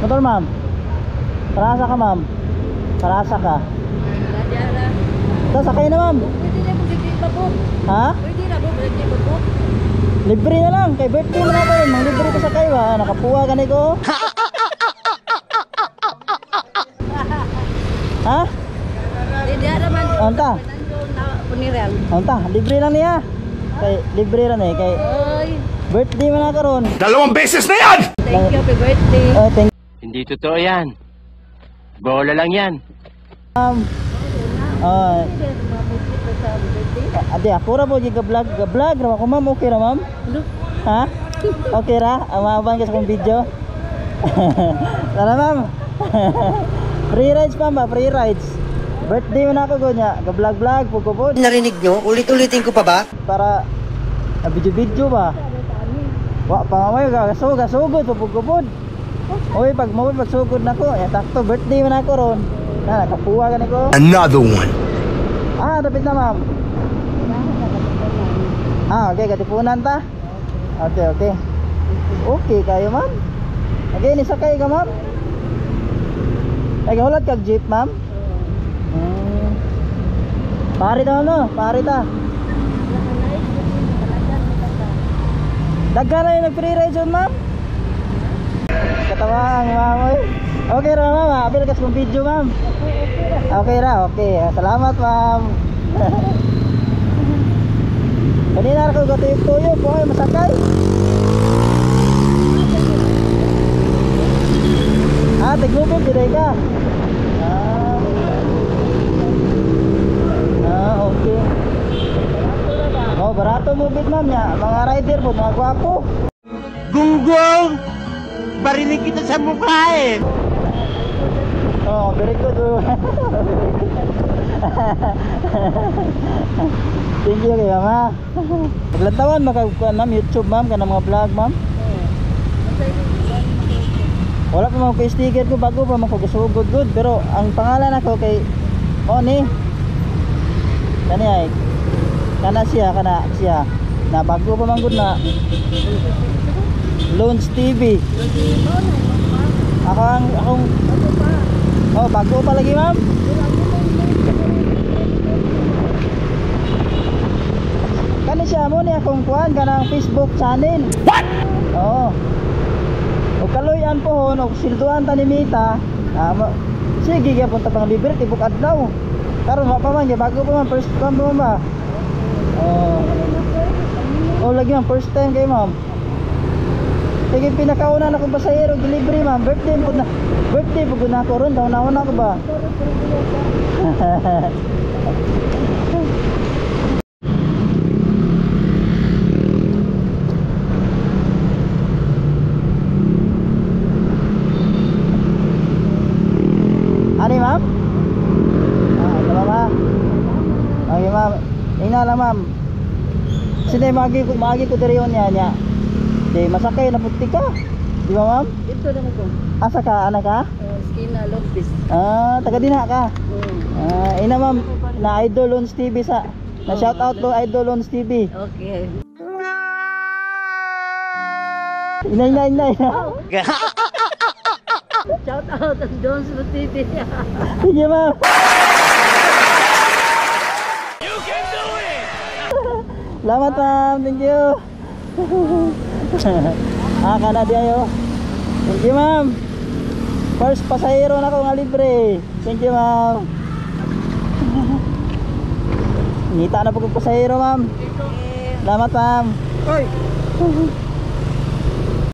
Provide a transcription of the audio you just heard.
Motor ma'am. Parasa ka ma'am. Parasa ka. Ito sakay na ma'am. Ha? Libre na lang. Kay birthday mo na ko yun. Mang libre ko sakay ba? Nakapuha ka niko. Ha? Anta? Anta? Libre lang niya. Kay libre lang eh. Kay birthday mo na karon. 2 beses na yan! Thank you, happy birthday. Thank Hindi totoo yan. Bola lang yan. ade ako ra po giga-vlog. Ga-vlog ra ako ma'am. Okay ra ma'am? Ha? Okay ra? Amaban ka sa kong video. Tara ma'am. Free rides ma'am ba? Free rides. Birthday mo na ako gonya. Ga-vlog-vlog pugkupod. Narinig nyo? Ulit-ulitin ko pa ba? Para video-video ba? Wa pa mamay gasugod pugkupod. Oy pag pagsugod nako, ya takto birthday mo na ako ron. Na nakapuha ka niko. Another one. Dapit na ma'am. Okay, katipunan ta. Okay. Okay kayo ma'am. Okay, nisakay ka ma'am. Ay, hulad kag jeep ma'am. Pari ta no, pari ta. Daghan na yung nag-free ride yun ma'am. Katawang ma'am. Okay ra ma'am, apil kas kong video ma'am. Okay ra, okay. Salamat ma'am. Kanina ako gatuyok-tuyok po ay masakay. Tiglupit di ka. Okay. Oh, barato mo bit ma'am ya. Mga rider po, mga gwapo. Gunggong! Barinig kita sa mukha eh! Oh, very good. Thank you kayo ma. Paglantawan magkakuan ma'am, YouTube ma'am, kanang mga vlog ma'am. Wala pa mga sticker ko bago pa magkagasugod good. Pero ang pangalan ako kay Oni. Kani ay kana siya na bago pa man good na Loans TV. Akong bago pa lagi ma'am. Kani siya mo ni akong kuan kanang Facebook channel. What? Oo. O kaloyan po hon og silduan ta ni Mita. Sige gyapon ta pang libre tibok adlaw. Karon wa pa man bago pa man first time pa man ba. Lagi ma'am first time kay ma'am. Sige pinakauna na akong pasahero delivery ma'am. Birthday po na ako ron. Taon-taon ako ba? Ano ma'am? Ito ba? Okay ma'am. Ina lang ma'am. Sino magi ko diri yon niya. Di masakay na puti ka. Di ba ma'am? Ito naman ko. Asa ka? Anak ka? Skina Lopez. Taga Dina ka? Ina ma'am, na Idol Loans TV sa. Na shout out to Idol Loans TV. Okay. Inay. Shout out to Jones TV. Sige ma'am. You can do it! Salamat ma'am, thank you. Kana di ayo. Thank you ma'am. First pasahero na ko nga libre. Thank you ma'am. Ngita na po kong pasahero ma'am. Salamat ma'am. Oy!